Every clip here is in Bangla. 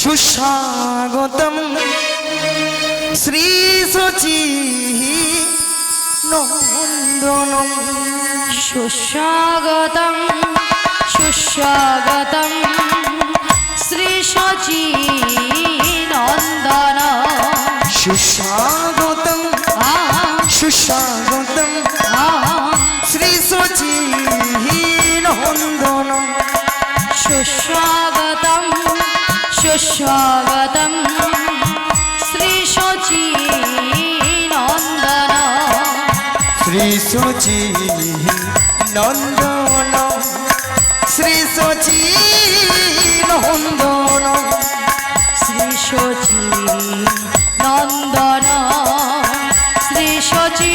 সুস্বাগতম শ্রী শচী নন্দনম সুস্বাগতম সুস্বাগতম শ্রী শচী নন্দন সুস্বাগতম সুস্বাগতম শ্রী শচী নন্দনম সুস্বাগতম সুস্বাগতম শ্রী শচী নন্দন শ্রী শচী নন্দন শ্রী শচী নন্দন শ্রী শচী নন্দন শ্রী শচী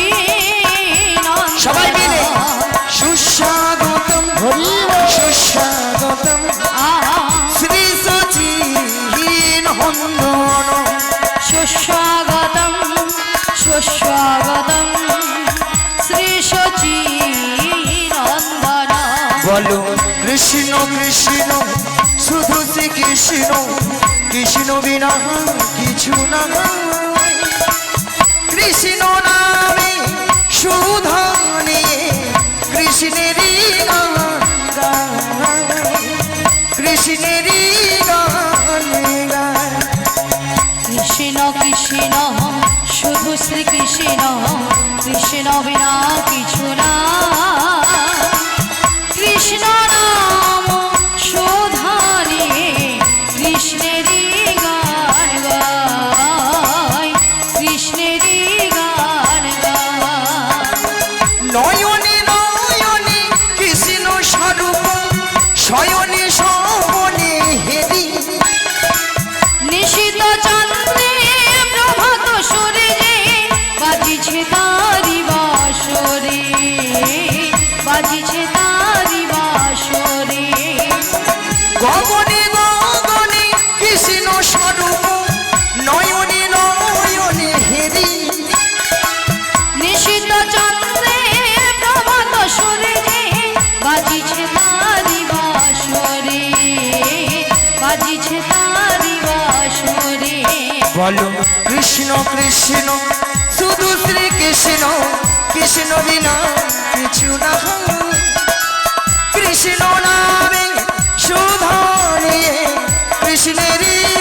নন্দন সবাই মিলে সুস্বাগতম সুস্বাগতম শ্রী শচী নন্দন সুস্বাগতম সুস্বাগতম শ্রী শচী নন্দন বলো কৃষ্ণ কৃষ্ণ শুধু শ্রী কৃষ্ণ কৃষ্ণ বিনা কিছু না কৃষ্ণ নামে সুধা নিয়ে কৃষ্ণেরই গান গায় কৃষ্ণেরই গান গায় কৃষ্ণ কৃষ্ণ শুধু শ্রী কৃষ্ণ কৃষ্ণ বিনা কিছু না কৃষ্ণ নাম সুধা নিয়ে কৃষ্ণেরই গান গায় কৃষ্ণেরই গান গায় নয়নে নয়নে কৃষ্ণ স্বরূপ শয়নে শবনে হেরি নিশিত চন্দ্রে প্রভাত সূর্যে বাজিছে তারি বাঁশরি বাজিছে তারি বাঁশরি গগনে গগনে কৃষ্ণ স্বরূপ নয়নে নয়নে হেরি নিশিত চন্দ্রে প্রভাত সূর্যে বাজিছে তারি বাঁশরি বাজিছে তারি বাঁশরি বলো কৃষ্ণ কৃষ্ণ শুধু শ্রী কৃষ্ণ কৃষ্ণ বিনা কিছু না কৃষ্ণ নামে সুধা নিয়ে কৃষ্ণেরই